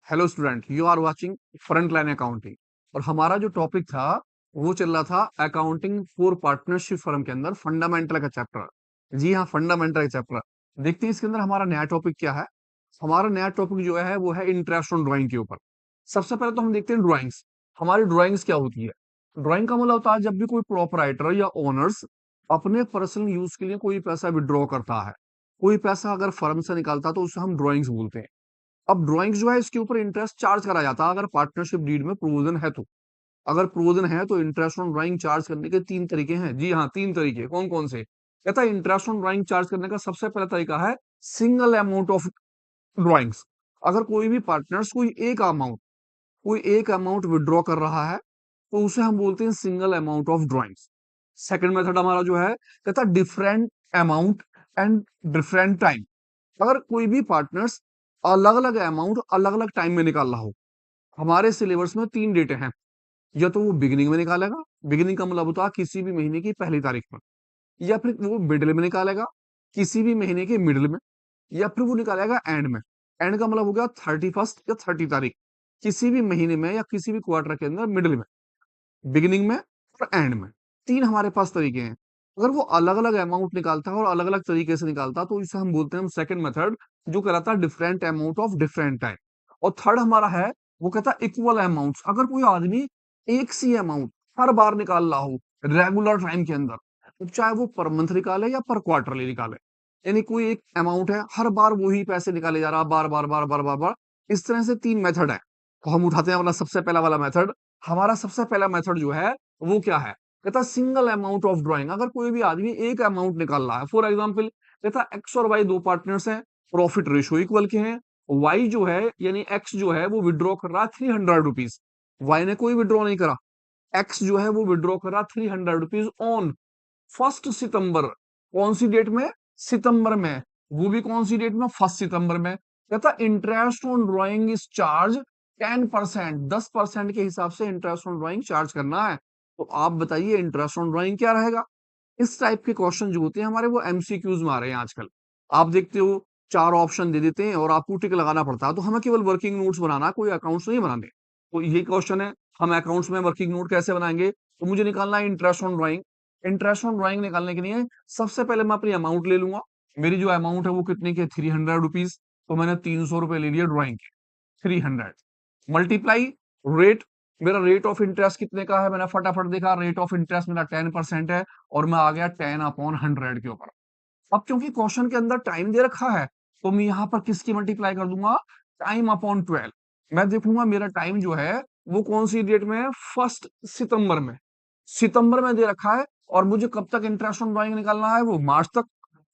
Hello student, you are watching front line accounting. और हमारा जो टॉपिक था वो चल रहा था अकाउंटिंग फॉर पार्टनरशिप फर्म के अंदर फंडामेंटल का चैप्टर। जी हाँ, फंडामेंटल का चैप्टर। देखते हैं इसके अंदर हमारा नया टॉपिक क्या है। हमारा नया टॉपिक जो है वो है इंटरेस्ट ऑन ड्राइंग के ऊपर। सबसे पहले तो हम देखते हैं ड्राइंग्स। हमारी ड्राइंग्स क्या होती है। ड्राइंग का मतलब होता है जब भी कोई प्रोपराइटर या ओनर्स अपने पर्सनल यूज के लिए कोई पैसा विड्रॉ करता है, कोई पैसा अगर फर्म से निकालता है तो उसे हम ड्राइंग्स बोलते हैं। अब ड्राइंग्स जो है इसके ऊपर इंटरेस्ट चार्ज करा जाता है अगर पार्टनरशिप डीड में प्रोविजन है तो। अगर प्रोविजन है तो इंटरेस्ट ऑन ड्राइंग चार्ज करने के तीन तरीके हैं। जी हाँ, तीन तरीके। कौन कौन से? कहता है इंटरेस्ट ऑन ड्राइंग चार्ज करने का सबसे पहला तरीका है सिंगल अमाउंट ऑफ ड्राइंग्स। अगर कोई भी पार्टनर्स कोई एक अमाउंट विड्रॉ कर रहा है तो उसे हम बोलते हैं single amount of drawings. Second method हमारा जो है कहता है different amount and different time. अगर कोई भी पार्टनर्स अलग अलग अमाउंट अलग अलग टाइम में निकाल रहा हो। हमारे सिलेबस में तीन डेटे हैं। या तो वो बिगिनिंग में निकालेगा, बिगिनिंग का मतलब होता है किसी भी महीने की पहली तारीख में। या फिर वो मिडिल में निकालेगा, किसी भी महीने के मिडिल में। या फिर वो निकालेगा एंड में। एंड का मतलब हो गया 31 या 30 तारीख, किसी भी महीने में या किसी भी क्वार्टर के अंदर मिडिल में, बिगिनिंग में और एंड में। तीन हमारे पास तरीके हैं। अगर वो अलग अलग अमाउंट निकालता है और अलग अलग तरीके से निकालता है तो इसे हम बोलते हैं सेकंड मेथड, जो कहलाता है different amount of different time. और थर्ड हमारा है वो कहता है इक्वल अमाउंट्स। अगर कोई आदमी एक सी अमाउंट हर बार निकाल रहा हो रेगुलर टाइम के अंदर, तो चाहे वो पर मंथ निकाले या पर क्वार्टरली निकाले, यानी कोई एक अमाउंट है हर बार वही पैसे निकाले जा रहा बार बार बार बार बार बार। इस तरह से तीन मेथड है। तो हम उठाते हैं अपना सबसे पहला वाला मेथड। हमारा सबसे पहला मेथड जो है वो क्या है? कहता सिंगल अमाउंट ऑफ ड्राइंग। अगर कोई भी आदमी एक अमाउंट निकाल रहा है, फॉर एग्जांपल कहता एक्स और वाई दो पार्टनर्स हैं, प्रॉफिट रेशियो इक्वल के हैं। वाई जो है यानी एक्स जो है वो विड्रॉ कर रहा है 300 रुपीज। वाई ने कोई विड्रॉ नहीं करा। एक्स जो है वो विड्रॉ कर रहा 300 रुपीज ऑन 1 सितंबर। कौन सी डेट में? सितंबर में। वो भी कौन सी डेट में? 1 सितंबर में। कहता interest on drawing is charge 10%, 10% के हिसाब से इंटरेस्ट ऑन ड्रॉइंग चार्ज करना है। तो आप बताइए इंटरेस्ट ऑन ड्रॉइंग क्या रहेगा? इस टाइप के क्वेश्चन जो होते हैं हमारे वो एमसीक्यूज में आ रहे हैं आजकल। आप देखते हो चार ऑप्शन दे देते हैं और आपको टिक लगाना पड़ता है। तो हमें केवल वर्किंग नोट्स बनाना है, कोई अकाउंट्स नहीं बनाने। तो ये क्वेश्चन है, हम अकाउंट्स में वर्किंग नोट कैसे बनाएंगे? तो मुझे निकालना है interest on drawing. Interest on drawing निकालने के लिए सबसे पहले मैं अपनी अमाउंट ले लूंगा। मेरी जो अमाउंट है वो कितने की है? 300 रुपीज। तो मैंने 300 रुपए ले लिया ड्रॉइंग के। 300 मल्टीप्लाई रेट। मेरा रेट ऑफ इंटरेस्ट कितने का है? मैंने फटाफट देखा, रेट ऑफ इंटरेस्ट मेरा 10% है। और मैं आ गया 10/100 के ऊपर। अब क्योंकि क्वेश्चन के अंदर टाइम दे रखा है तो मैं यहाँ पर किसकी मल्टीप्लाई कर दूंगा? टाइम/12। मैं देखूंगा मेरा टाइम जो है वो कौन सी डेट में है? 1 सितंबर में। सितंबर में दे रखा है और मुझे कब तक इंटरेस्ट ऑन ड्राइंग निकालना है? वो मार्च तक।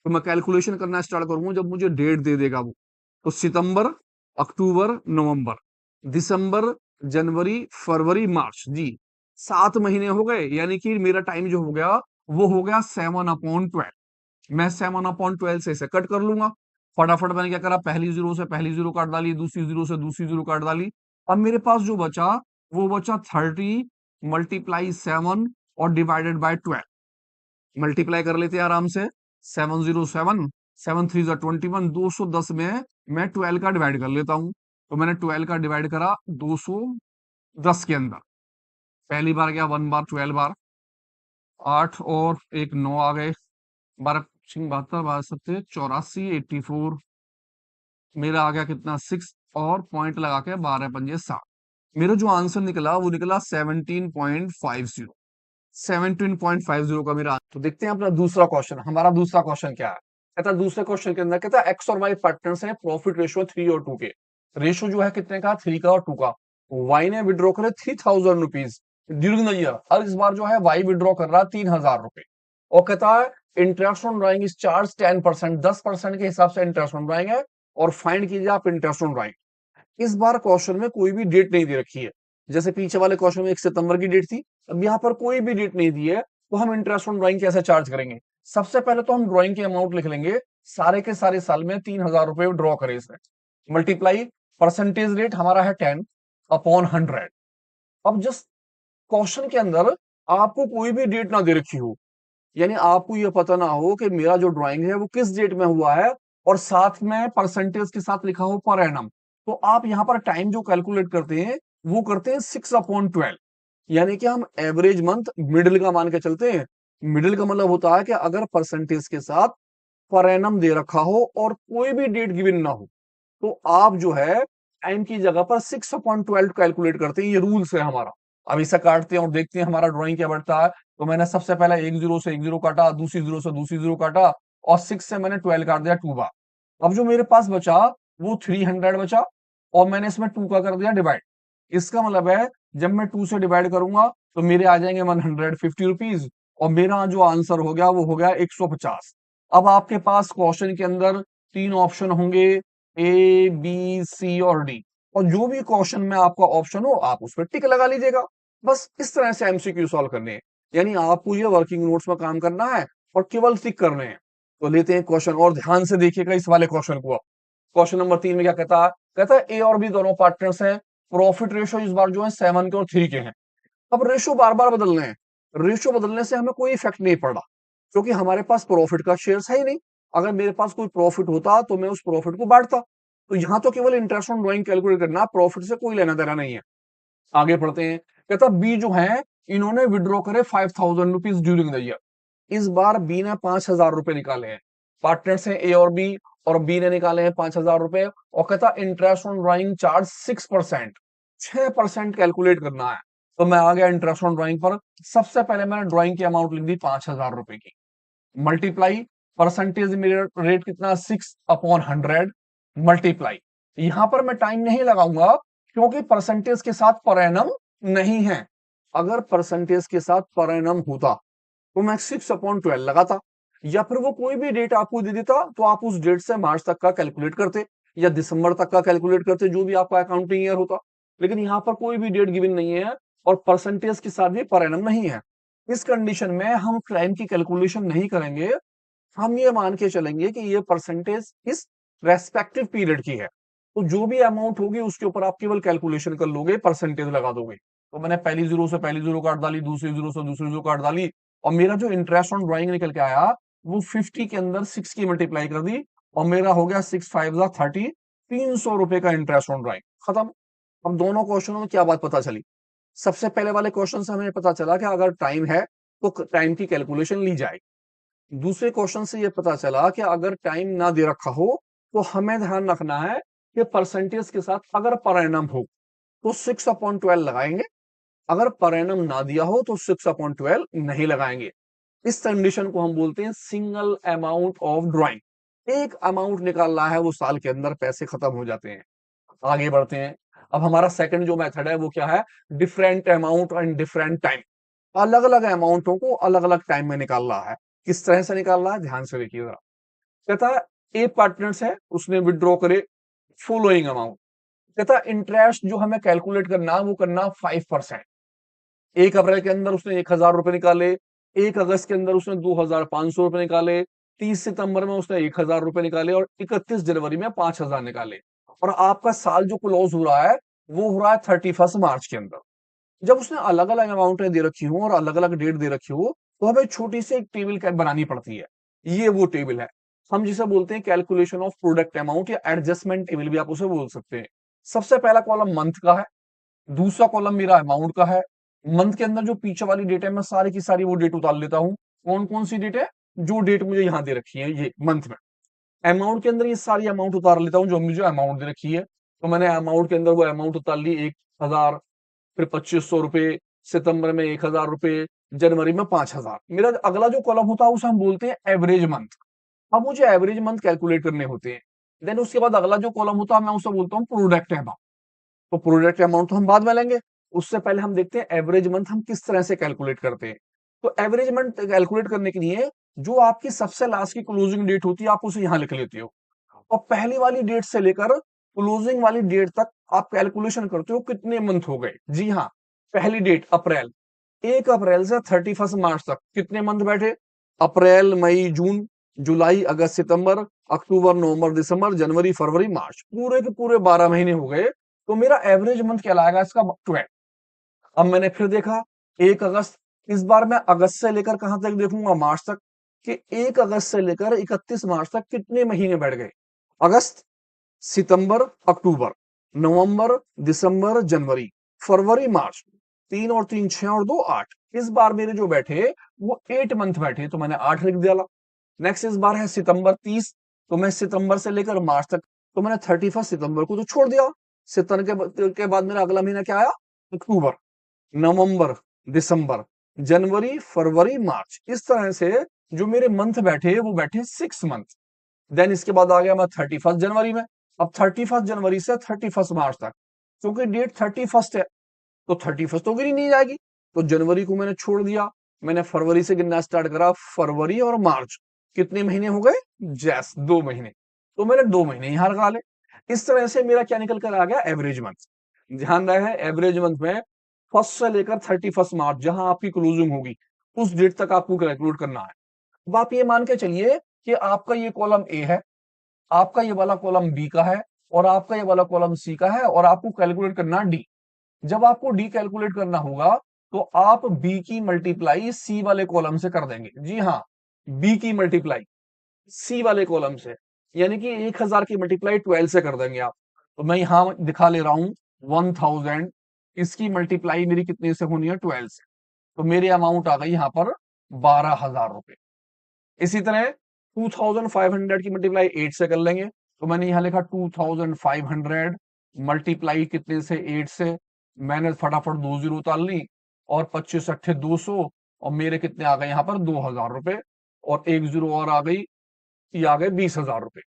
तो मैं कैलकुलेशन करना स्टार्ट करूंगा जब मुझे डेट दे देगा वो। तो सितंबर, अक्टूबर, नवंबर, दिसंबर, जनवरी, फरवरी, मार्च। जी, 7 महीने हो गए। यानी कि मेरा टाइम जो हो गया वो हो गया 7/12। मैं 7/12 से इसे कट कर लूंगा। फटाफट मैंने क्या करा, पहली जीरो से पहली जीरो काट डाली, दूसरी जीरो से दूसरी जीरो काट डाली। अब मेरे पास जो बचा वो बचा 30 मल्टीप्लाई 7 और डिवाइडेड बाय 12। मल्टीप्लाई कर लेते हैं आराम से। 707, 7 3 21, 210 में मैं 12 का डिवाइड कर लेता हूं। तो मैंने 12 का डिवाइड करा 210 के अंदर। पहली बार गया 1 बार, 12 बार, 8 और एक 9 आ गए। 12 72 12 87 84, 84। मेरा आ गया कितना? 6। और पॉइंट लगा के 12 पंजे 60। मेरा जो आंसर निकला वो निकला 17.50। 17.50 का मेरा। तो देखते हैं अपना दूसरा क्वेश्चन। हमारा दूसरा क्वेश्चन क्या है? कहता है दूसरे क्वेश्चन के अंदर कहता है एक्स और वाई पार्टनर्स हैं, प्रॉफिट रेशियो 3 और 2 के। रेशियो जो है कितने का? 3 का और 2 का। वाई ने विड्रॉ करे 3000 रुपीज ड्यूरिंग द ईयर। और इस बार जो है वाई विड्रॉ कर रहा है 3000 रुपए। और कहता है interest on drawing is charge 10%, 10% के हिसाब से इंटरेस्ट ऑन ड्राइंग है। और फाइंड कीजिए आप इंटरेस्ट ऑन ड्राइंग। इस बार क्वेश्चन में कोई भी डेट नहीं दे रखी है। जैसे पीछे वाले क्वेश्चन में 1 सितंबर की डेट थी, अब यहाँ पर कोई भी डेट नहीं दी है। तो हम इंटरेस्ट ऑन ड्राइंग कैसे चार्ज करेंगे? सबसे पहले तो हम ड्राइंग की अमाउंट लिख लेंगे। सारे के सारे साल में 3000 रुपए ड्रॉ करें इसमें। मल्टीप्लाई परसेंटेज रेट हमारा है 10/100। अब जस्ट क्वेश्चन के अंदर आपको कोई भी डेट ना दे रखी हो, यानी आपको यह पता ना हो कि मेरा जो ड्राइंग है वो किस डेट में हुआ है, और साथ में परसेंटेज के साथ लिखा हो पर एनम। तो आप यहाँ पर टाइम जो कैलकुलेट करते हैं वो करते हैं 6/12, यानी कि हम एवरेज मंथ मिडिल का मान के चलते हैं। मिडिल का मतलब होता है कि अगर परसेंटेज के साथ पर एनम दे रखा हो और कोई भी डेट गिवन ना हो, तो आप जो है टाइम की जगह पर 6/12 कैलकुलेट करते हैं। ये रूल्स है हमारा। अब इसे काटते हैं और देखते हैं हमारा ड्राइंग क्या बढ़ता है। तो मैंने सबसे पहले एक जीरो से एक जीरो काटा, दूसरी जीरो से दूसरी जीरो काटा, और 6 से मैंने 12 काट दिया 2 बार। अब जो मेरे पास बचा वो 300 बचा, और मैंने इसमें 2 का कर दिया डिवाइड। इसका मतलब है जब मैं 2 से डिवाइड करूंगा तो मेरे आ जाएंगे 150 रुपीज, और मेरा जो आंसर हो गया वो हो गया 150। अब आपके पास क्वेश्चन के अंदर 3 ऑप्शन होंगे, ए बी सी और डी, और जो भी क्वेश्चन में आपका ऑप्शन हो आप उस पर टिक लगा लीजिएगा। बस इस तरह से एमसीक्यू सॉल्व करने हैं, यानी आपको ये वर्किंग नोट्स में काम करना है और केवल टिक करने हैं। तो लेते हैं क्वेश्चन, और ध्यान से देखिएगा इस वाले क्वेश्चन को। क्वेश्चन नंबर 3 में क्या कहता है? कहता है ए और बी दोनों पार्टनर्स हैं, प्रॉफिट रेशो इस बार जो है 7 के और 3 के हैं। अब रेशो बार बार बदलने हैं, रेशो बदलने से हमें कोई इफेक्ट नहीं पड़ रहा, क्योंकि हमारे पास प्रॉफिट का शेयर है ही नहीं। अगर मेरे पास कोई प्रॉफिट होता तो मैं उस प्रॉफिट को बांटता। तो यहाँ तो केवल इंटरेस्ट ऑन ड्राइंग कैलकुलेट करना, प्रॉफिट से कोई लेना देना नहीं है। आगे पढ़ते हैं। कहता बी जो है इन्होंने विड्रॉ करे 5000 रुपीज ड्यूरिंग द ईयर। इस बार बी ने 5000 रुपए निकाले हैं। पार्टनर्स हैं ए और बी, और बी ने निकाले हैं 5000 रुपए। और कहता interest on drawing charge 6%, 6% calculate करना है। तो मैं आ गया इंटरेस्ट ऑन ड्राइंग पर। सबसे पहले मैंने ड्राइंग की अमाउंट लिख दी 5000 रुपए की, मल्टीप्लाई परसेंटेज मेरा रेट कितना 6/100, मल्टीप्लाई। यहां पर मैं टाइम नहीं लगाऊंगा क्योंकि परसेंटेज के साथ पर एनम नहीं है। अगर परसेंटेज के साथ पर एनम होता तो मैं 6/12 लगाता, या फिर वो कोई भी डेट आपको दे देता तो आप उस डेट से मार्च तक का कैलकुलेट करते या दिसंबर तक का कैलकुलेट करते, जो भी आपका अकाउंटिंग ईयर होता। लेकिन यहाँ पर कोई भी डेट गिवन नहीं है और परसेंटेज के साथ भी पर एनम नहीं है। इस कंडीशन में हम टाइम की कैलकुलेशन नहीं करेंगे, हम ये मान के चलेंगे कि ये परसेंटेज इस रेस्पेक्टिव पीरियड की है। तो जो भी अमाउंट होगी उसके ऊपर आप केवल कैलकुलेशन कर लोगे, परसेंटेज लगा दोगे। तो मैंने पहली जीरो से पहली जीरो काट डाली, दूसरी जीरो से दूसरी जीरो काट डाली, और मेरा जो इंटरेस्ट ऑन ड्राइंग निकल के आया वो 50 के अंदर 6 की मल्टीप्लाई कर दी, और मेरा हो गया 6×5 = 30, 300 रुपए का इंटरेस्ट ऑन ड्राइंग खत्म। अब दोनों क्वेश्चनों में क्या बात पता चली? सबसे पहले वाले क्वेश्चन से हमें पता चला कि अगर टाइम है तो टाइम की कैलकुलेशन ली जाए। दूसरे क्वेश्चन से ये पता चला कि अगर टाइम ना दे रखा हो तो हमें ध्यान रखना है कि परसेंटेज के साथ अगर पर एनम हो तो 6/12 लगाएंगे, अगर पर एनम ना दिया हो तो 6/12 नहीं लगाएंगे। इस कंडीशन को हम बोलते हैं सिंगल अमाउंट ऑफ ड्राइंग। एक अमाउंट निकालना है, वो साल के अंदर पैसे खत्म हो जाते हैं। आगे बढ़ते हैं। अब हमारा सेकंड जो मेथड है वो क्या है? Different amount and different time. अलग अलग अमाउंटों को अलग अलग टाइम में निकालना है। किस तरह से निकालना है ध्यान से देखिएगा। कहता है ए पार्टनर्स है, उसने विड्रॉ करे फॉलोइंग अमाउंट। कहता इंटरेस्ट जो हमें कैलकुलेट करना वो करना 5%। 1 अप्रैल के अंदर उसने 1000 रुपए निकाले, 1 अगस्त के अंदर उसने 2500 रुपए निकाले, 30 सितंबर में उसने 1000 रुपए निकाले, और 31 जनवरी में 5000 निकाले। और आपका साल जो क्लोज हो रहा है वो हो रहा है 31 मार्च के अंदर। जब उसने अलग अलग अमाउंटें दे रखी हो और अलग अलग डेट दे रखी हो तो हमें छोटी सी एक टेबल बनानी पड़ती है। ये वो टेबल है, हम जिसे बोलते हैं कैलकुलेशन ऑफ प्रोडक्ट अमाउंट, या एडजस्टमेंट टेबल भी आप उसे बोल सकते हैं। सबसे पहला कॉलम मंथ का है, दूसरा कॉलम मेरा अमाउंट का है। मंथ के अंदर जो पीछे वाली डेट है मैं सारी की सारी वो डेट उतार लेता हूँ। कौन कौन सी डेट है? जो डेट मुझे यहाँ दे रखी है ये मंथ में। अमाउंट के अंदर ये सारी अमाउंट उतार लेता हूँ जो मुझे अमाउंट दे रखी है। तो मैंने अमाउंट के अंदर वो अमाउंट उतार ली 1000, फिर 2500 रुपए, सितंबर में 1000 रुपए, जनवरी में 5000। मेरा अगला जो कॉलम होता है उसे हम बोलते हैं एवरेज मंथ। अब मुझे एवरेज मंथ कैलकुलेट करने होते हैं। देन उसके बाद अगला जो कॉलम होता है मैं उसे बोलता हूँ प्रोडक्ट अमाउंट। तो प्रोडक्ट अमाउंट तो हम बाद में लेंगे, उससे पहले हम देखते हैं एवरेज मंथ हम किस तरह से कैलकुलेट करते हैं। तो एवरेज मंथ कैलकुलेट करने के लिए जो आपकी सबसे लास्ट की क्लोजिंग डेट होती है आप उसे यहां लिख लेते हो, और पहली वाली डेट से लेकर क्लोजिंग वाली डेट तक आप कैलकुलेशन करते हो कितने मंथ हो गए। जी हाँ, पहली डेट अप्रैल, 1 अप्रैल से 31 मार्च तक कितने मंथ बैठे? अप्रैल, मई, जून, जुलाई, अगस्त, सितंबर, अक्टूबर, नवंबर, दिसंबर, जनवरी, फरवरी, मार्च, पूरे के पूरे 12 महीने हो गए। तो मेरा एवरेज मंथ कहलाएगा इसका 12। अब मैंने फिर देखा 1 अगस्त, इस बार मैं अगस्त से लेकर कहां तक देखूंगा? मार्च तक, कि 1 अगस्त से लेकर 31 मार्च तक कितने महीने बैठ गए? अगस्त, सितंबर, अक्टूबर, नवंबर, दिसंबर, जनवरी, फरवरी, मार्च, 3 और 3 6 और 2 8। इस बार मेरे जो बैठे वो 8 मंथ बैठे, तो मैंने 8 लिख दिया। नेक्स्ट इस बार है सितंबर 30, तो मैं सितंबर से लेकर मार्च तक, तो मैंने 31 सितंबर को तो छोड़ दिया। सितंबर के बाद मेरा अगला महीना क्या आया? अक्टूबर, नवंबर, दिसंबर, जनवरी, फरवरी, मार्च। इस तरह से जो मेरे मंथ बैठे वो बैठे 6 मंथ। देन इसके बाद आ गया मैं 31 जनवरी में। अब 31 जनवरी से 31 मार्च तक, क्योंकि डेट 31 है तो 31 तो गिनी नहीं जाएगी, तो जनवरी को मैंने छोड़ दिया। मैंने फरवरी से गिनना स्टार्ट करा, फरवरी और मार्च, कितने महीने हो गए? जैस 2 महीने, तो मैंने 2 महीने यहां लगा ले। इस तरह से मेरा क्या निकल कर आ गया? Average month. ध्यान रहे एवरेज मंथ में फर्स्ट से लेकर 31 मार्च, जहां आपकी क्लोजिंग होगी उस डेट तक आपको कैलकुलेट करना है। अब आप ये मान के चलिए कि आपका ये कॉलम ए है, आपका ये वाला कॉलम बी का है, और आपका ये वाला कॉलम सी का है, और आपको कैलकुलेट करना डी। जब आपको डी कैलकुलेट करना होगा तो आप बी की मल्टीप्लाई सी वाले कॉलम से कर देंगे। जी हाँ, बी की मल्टीप्लाई सी वाले कॉलम से, यानी कि 1000 की मल्टीप्लाई 12 से कर देंगे आप। तो मैं यहां दिखा ले रहा हूं 1000, इसकी मल्टीप्लाई मेरी कितने से होनी है? 12 से। तो मेरी अमाउंट आ गई यहां पर 12,000 रुपए। इसी तरह 2500 की मल्टीप्लाई 8 से कर लेंगे, तो मैंने यहां लिखा 2500 मल्टीप्लाई कितने से? 8 से। मैंने फटाफट 2 जीरो उतार ली, और 25 अट्ठे 200, और मेरे कितने आ गए यहाँ पर? 2000 रुपए, और एक जीरो और आ गई, ये आ गए 20,000 रुपए।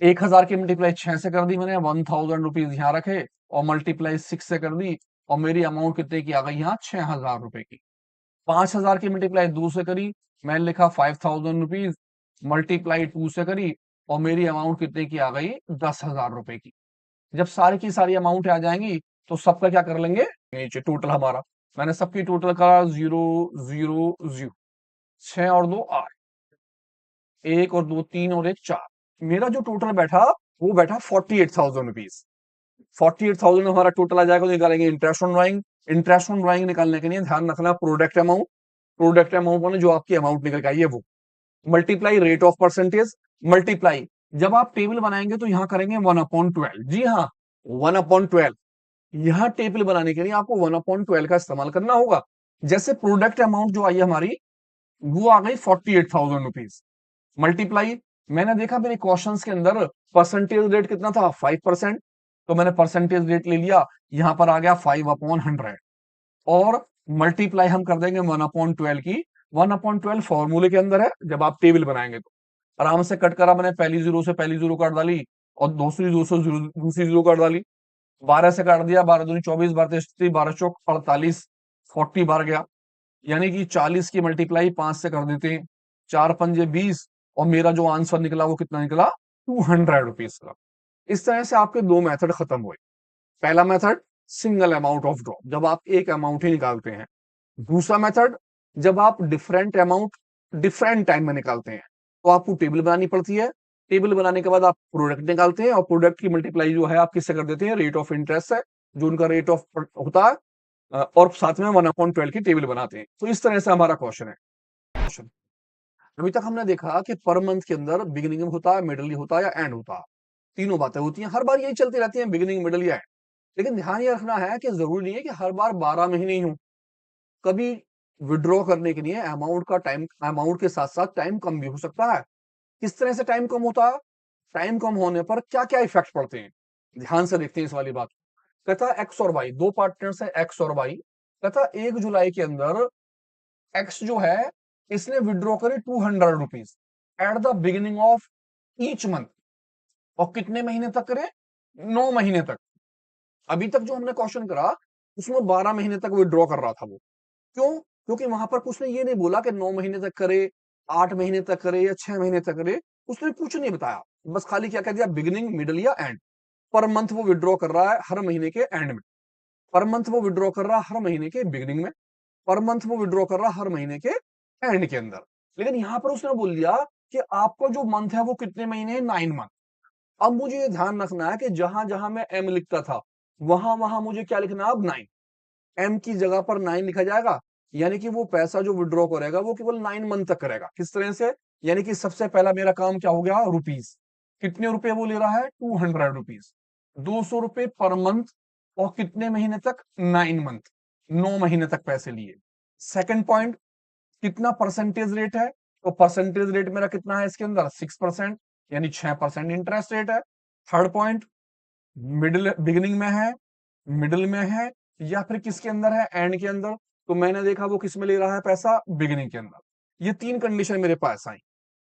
1000 की मल्टीप्लाई 6 से कर दी मैंने, 1000 रुपीज यहाँ रखे, और मल्टीप्लाई 6 से कर दी, और मेरी अमाउंट कितने की आ गई यहाँ? 6000 रुपए की। 5000 की मल्टीप्लाई 2 से करी, मैंने लिखा 5000 रुपीज, मल्टीप्लाई 2 से करी, और मेरी अमाउंट कितने की आ गई? 10,000 रुपए की। जब सारी की सारी अमाउंट आ जाएंगी तो सबका क्या कर लेंगे? नीचे टोटल हमारा, मैंने सबकी टोटल करा, 0 0 0, 6 और 2 8, 1 और 2 3 और 1 4, मेरा जो टोटल बैठा वो बैठा 48,000 रुपीज। 48,000 हमारा टोटल आ जाएगा, तो निकालेंगे interest on drawing. Interest on drawing निकालने के लिए ध्यान रखना प्रोडक्ट अमाउंट, प्रोडक्ट अमाउंट माने जो आपकी अमाउंट निकल के आई है वो, multiply rate of percentage, multiply, जब आप टेबल बनाएंगे तो यहां करेंगे 1/12। जी हाँ, 1/12। यहां टेबल बनाने के लिए आपको 1/12 का इस्तेमाल करना होगा। जैसे प्रोडक्ट अमाउंट जो आई है हमारी, वो आ गई 48,000 रुपीज, मल्टीप्लाई, मैंने देखा मेरे क्वेश्चंस के अंदर परसेंटेज रेट कितना था? 5%, तो मैंने परसेंटेज रेट ले लिया, यहां पर आ गया 5/100, और मल्टीप्लाई हम कर देंगे 1/12 की। 1/12 फॉर्मूले के अंदर है, जब आप टेबल बनाएंगे तो आराम से कट करा मैंने, पहली जीरो से पहली जीरो काट डाली, और दूसरी जीरो से दूसरी जीरो काट डाली, 12 से काट दिया, 12 दूनी 24, 12 12 चौक 48, 40 बार गया, यानी कि 40 की मल्टीप्लाई 5 से कर देते हैं, 4 पंजे 20, और मेरा जो आंसर निकला वो कितना निकला? 200 रुपीज का। इस तरह से आपके दो मेथड खत्म हुए। पहला method single amount of drop, जब आप एक अमाउंट ही निकालते हैं। दूसरा मेथड जब आप डिफरेंट अमाउंट डिफरेंट टाइम में निकालते हैं, तो आपको टेबल बनानी पड़ती है। टेबल बनाने के बाद आप प्रोडक्ट निकालते हैं, और प्रोडक्ट की मल्टीप्लाई जो है आप किससे कर देते हैं? रेट ऑफ इंटरेस्ट है, जो उनका रेट ऑफ होता है, और साथ में 1/12 की टेबल बनाते हैं। तो इस तरह से हमारा क्वेश्चन है। क्वेश्चन अभी तक हमने देखा कि पर मंथ के अंदर बिगिनिंग होता है, मिडल होता है, या एंड होता है। तीनों बातें होती हैं, हर बार यही चलती रहती हैं, बिगिनिंग, मिडल या एंड। लेकिन ध्यान ये रखना है कि जरूरी नहीं है कि हर बार 12 महीने ही हो। कभी विड्रॉ करने के लिए अमाउंट का टाइम, अमाउंट के साथ साथ टाइम कम भी हो सकता है। किस तरह से टाइम कम होता है? टाइम कम होने पर क्या क्या इफेक्ट पड़ते हैं, ध्यान से देखते हैं इस वाली बात। कहता एक्स और वाई, दो पार्टनर्स है एक्स और वाई। कहता 1 जुलाई के अंदर एक्स जो है इसने विड्रॉ करे 200 rupees at the beginning of each month, और कितने महीने तक करे? 9 महीने तक। अभी तक जो हमने क्वेश्चन करा उसमें 12 महीने तक विड्रॉ कर रहा था वो। क्यों? क्योंकि वहां पर कुछ ने ये नहीं बोला कि 9 महीने तक करे, 8 महीने तक करे, या 6 महीने तक करे। उसने कुछ नहीं बताया, बस खाली क्या कह दिया? बिगिनिंग, मिडल या एंड। पर मंथ वो विड्रॉ कर रहा है हर महीने के एंड में, पर मंथ वो विड्रॉ कर रहा है हर महीने के बिगिनिंग में, पर मंथ वो विड्रॉ कर रहा है हर महीने के एंड के अंदर। लेकिन यहां पर उसने बोल दिया कि आपका जो मंथ है वो कितने महीने है? 9 मंथ। अब मुझे ये ध्यान रखना है कि जहां जहां मैं एम लिखता था, वहां वहां मुझे क्या लिखना है? अब 9, एम की जगह पर 9 लिखा जाएगा। यानी कि वो पैसा जो विड्रॉ करेगा वो केवल 9 मंथ तक करेगा। किस तरह से? यानी कि सबसे पहला मेरा काम क्या हो गया? रुपीज। कितने रुपए वो ले रहा है? 200 रुपीज। ₹200 पर मंथ, और कितने महीने तक? 9 मंथ, 9 महीने तक पैसे लिए। सेकंड पॉइंट, कितना परसेंटेज रेट है? तो परसेंटेज रेट मेरा कितना है इसके अंदर? 6%, यानी 6% इंटरेस्ट रेट है। थर्ड पॉइंट, मिडिल बिगिनिंग में है, मिडिल में है, या फिर किसके अंदर है? एंड के अंदर। तो मैंने देखा वो किस में ले रहा है पैसा? बिगिनिंग के अंदर। ये तीन कंडीशन मेरे पास आई,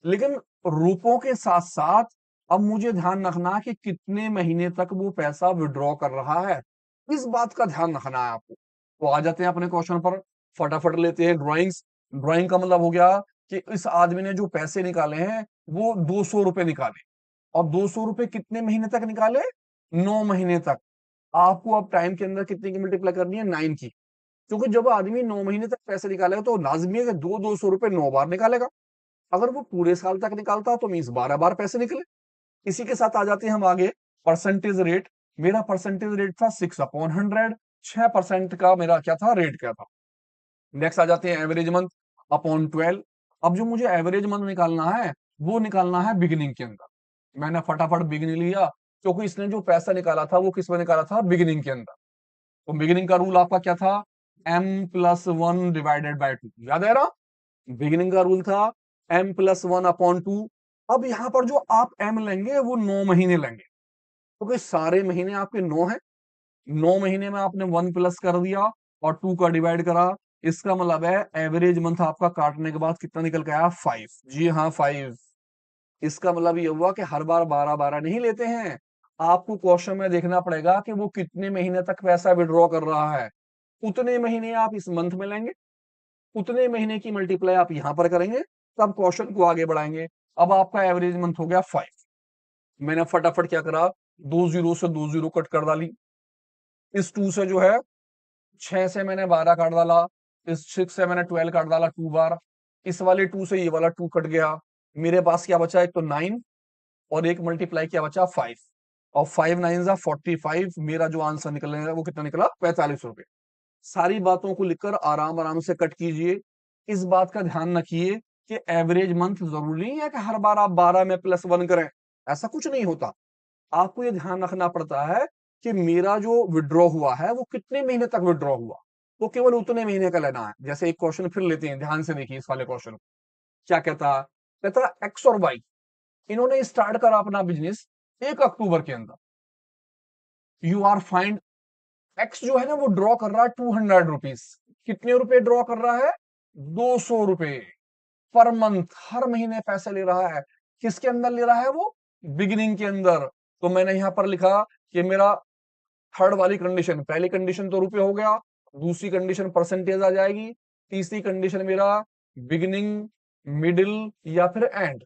लेकिन रूपों के साथ साथ अब मुझे ध्यान रखना कि कितने महीने तक वो पैसा विड्रॉ कर रहा है, इस बात का ध्यान रखना है आपको। तो आ जाते हैं अपने क्वेश्चन पर, फटाफट लेते हैं ड्राइंग्स। ड्राइंग का मतलब हो गया कि इस आदमी ने जो पैसे निकाले हैं वो ₹200 निकाले, और ₹200 कितने महीने तक निकाले? 9 महीने तक। आपको अब टाइम के अंदर कितने की मल्टीप्लाई करनी है? 9 की। क्योंकि जब आदमी 9 महीने तक पैसे निकालेगा तो लाजमी है कि दो सौ रुपए 9 बार निकालेगा। अगर वो पूरे साल तक निकालता तो मीन्स 12 बार पैसे निकले। इसी के साथ आ जाते हैं हम आगे, परसेंटेज रेट। मेरा परसेंटेज रेट था 6/100, 6% का मेरा क्या था? रेट क्या था। नेक्स्ट आ जाते हैं एवरेज मंथ अपॉन 12। अब जो मुझे एवरेज मंथ निकालना है वो निकालना है बिगिनिंग के अंदर। मैंने फटाफट बिगिनिंग लिया, क्योंकि इसने जो पैसा निकाला था वो किस में निकाला था? बिगिनिंग के अंदर। तो बिगिनिंग का रूल आपका क्या था? m+1/2। याद है ना? बिगिनिंग का रूल था m+1/2। अब यहां पर जो आप m लेंगे वो 9 महीने लेंगे, क्योंकि सारे महीने आपके 9 हैं। 9 महीने में आपने 1 प्लस कर दिया और 2 का डिवाइड करा। इसका मतलब है एवरेज मंथ आपका काटने के बाद कितना निकल के आया? 5। जी हाँ, 5। इसका मतलब ये हुआ कि हर बार 12-12 नहीं लेते हैं। आपको क्वेश्चन में देखना पड़ेगा कि वो कितने महीने तक पैसा विड्रॉ कर रहा है। उतने महीने आप इस मंथ में लेंगे, उतने महीने की मल्टीप्लाई आप यहां पर करेंगे, तब क्वेश्चन को आगे बढ़ाएंगे। अब आपका एवरेज मंथ हो गया 5। मैंने फटाफट क्या करा? 2 जीरो से 2 जीरो कट कर डाली। इस 2 से जो है 6 से मैंने 12 काट डाला। इस 6 से मैंने 12 काट डाला 2 बार। इस वाले 2 से ये वाला 2 कट गया। मेरे पास क्या बचा? एक तो 9, और एक मल्टीप्लाई क्या बचा? 5। और 5 9 जा 45। मेरा जो आंसर निकलेगा वो कितना निकला? ₹45। सारी बातों को लिखकर आराम आराम से कट कीजिए। इस बात का ध्यान रखिए कि एवरेज मंथ जरूरी नहीं है कि हर बार आप 12 में +1 करें। ऐसा कुछ नहीं होता। आपको ये ध्यान रखना पड़ता है कि मेरा जो विड्रॉ हुआ है वो कितने महीने तक विड्रॉ हुआ, तो केवल उतने महीने का लेना है। जैसे एक क्वेश्चन फिर लेते हैं, ध्यान से देखिए इस वाले क्वेश्चन। क्या कहता एक्स और वाई, इन्होंने स्टार्ट करा अपना बिजनेस 1 अक्टूबर के अंदर। यू आर फाइंड, एक्स जो है ना वो ड्रॉ कर रहा है ₹200। कितने रुपए ड्रॉ कर रहा है? ₹200 पर मंथ। हर महीने पैसे ले रहा है। किसके अंदर ले रहा है वो? बिगिनिंग के अंदर। तो मैंने यहां पर लिखा कि मेरा थर्ड वाली कंडीशन, पहली कंडीशन तो रुपए हो गया, दूसरी कंडीशन परसेंटेज आ जाएगी, तीसरी कंडीशन मेरा बिगिनिंग, मिडिल, या फिर एंड।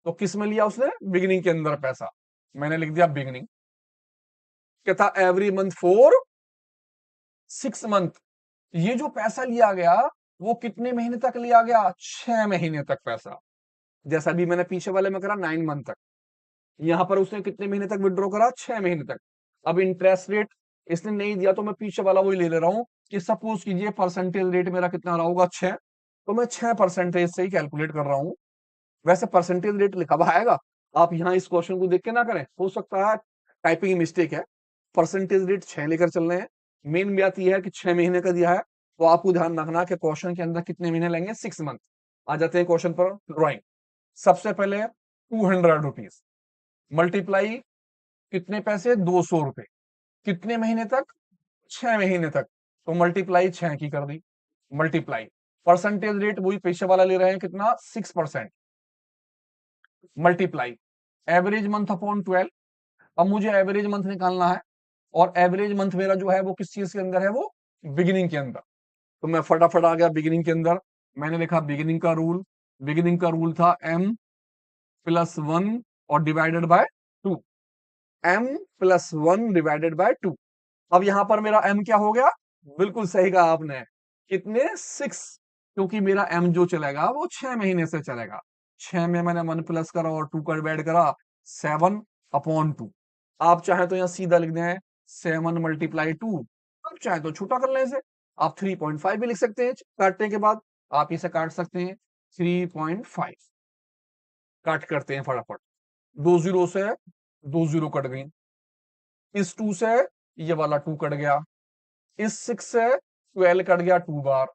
तो किस में लिया उसने? बिगिनिंग के अंदर पैसा। मैंने लिख दिया बिगिनिंग। कहता एवरी मंथ फॉर 6 मंथ। ये जो पैसा लिया गया वो कितने महीने तक लिया गया? 6 महीने तक पैसा। जैसा भी मैंने पीछे वाले में करा 9 मंथ तक, यहां पर उसने कितने महीने तक विड्रॉ करा? 6 महीने तक। अब इंटरेस्ट रेट इसने नहीं दिया तो मैं पीछे वाला वही ले रहा हूं कि सपोज कीजिए परसेंटेज रेट मेरा कितना रहा होगा? 6। तो मैं 6% से ही कैलकुलेट कर रहा हूं। वैसे परसेंटेज रेट लिखा हुआ आएगा, आप यहाँ इस क्वेश्चन को देख के ना करें, हो सकता है टाइपिंग मिस्टेक है। परसेंटेज रेट 6 लेकर चल रहे हैं। मेन बात यह है कि 6 महीने का दिया है, तो आपको ध्यान रखना कि क्वेश्चन के अंदर कितने महीने लेंगे? 6 मंथ। आ जाते हैं क्वेश्चन पर, ड्रॉइंग। सबसे पहले ₹200 मल्टीप्लाई, कितने पैसे? ₹200। कितने महीने तक? 6 महीने तक। तो मल्टीप्लाई 6 की कर दी। मल्टीप्लाई परसेंटेज रेट वही पीछे वाला ले रहे हैं, कितना? 6%। Multiply average month upon 12। अब मुझे एवरेज मंथ निकालना है, और एवरेज मंथ मेरा जो है वो किस चीज के अंदर है? वो बिगिनिंग के अंदर। तो मैं फटाफट आ गया बिगिनिंग के अंदर। मैंने लिखा बिगिनिंग का रूल। बिगिनिंग का रूल था m+1 और डिवाइडेड बाय 2। m+1/2। अब यहां पर मेरा m क्या हो गया? बिल्कुल सही कहा आपने। कितने? 6। क्योंकि मेरा m जो चलेगा वो 6 महीने से चलेगा। 6 में मैंने 1 प्लस करा और 2 का डिवाइड करा, 7/2। आप चाहे तो यहाँ सीधा लिख दें 7 × 2। आप चाहे तो छोटा कर लें इसे। आप 3.5 भी लिख सकते हैं काटने के बाद। आप इसे काट सकते हैं 3.5। काट करते हैं फटाफट। 2 जीरो से 2 जीरो कट गई। इस 2 से ये वाला 2 कट गया, इस 6 से 12 कट गया 2 बार।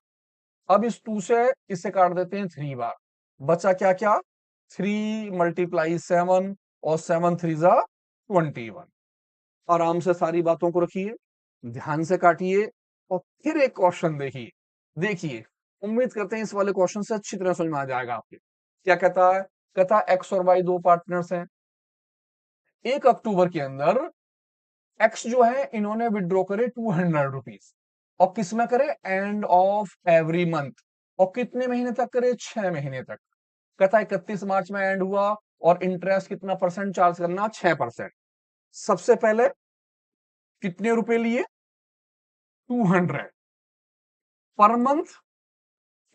अब इस 2 से इसे काट देते हैं 3 बार। बचा क्या क्या? 3 मल्टीप्लाई 7 और 7 3 जा 21। आराम से सारी बातों को रखिए, ध्यान से काटिए और फिर एक क्वेश्चन देखिए। देखिए, उम्मीद करते हैं इस वाले क्वेश्चन से अच्छी तरह समझ में आ जाएगा आपके। क्या कहता है? कहता है एक्स और वाई दो पार्टनर्स हैं। 1 अक्टूबर के अंदर एक्स जो है इन्होंने विड्रॉ करे 200 रुपीज और किस में करे? End of every month. और कितने महीने तक करे? 6 महीने तक। कहता है 31 मार्च में एंड हुआ और इंटरेस्ट कितना परसेंट चार्ज करना? 6%। सबसे पहले कितने रुपए लिए? 200 पर मंथ।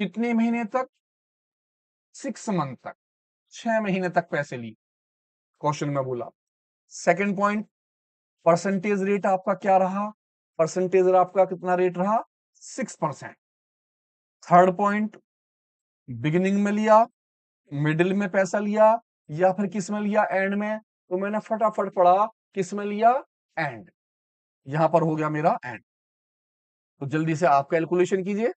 कितने महीने तक? 6 मंथ तक, 6 महीने तक पैसे लिए। क्वेश्चन में बोला। सेकंड पॉइंट, परसेंटेज रेट आपका क्या रहा? परसेंटेज आपका कितना रेट रहा? 6%। थर्ड पॉइंट, बिगिनिंग में लिया, मिडिल में पैसा लिया, या फिर किस में लिया? एंड में। तो मैंने फटाफट पढ़ा, किस में लिया? एंड। यहां पर हो गया मेरा एंड। तो जल्दी से आप कैलकुलेशन कीजिए,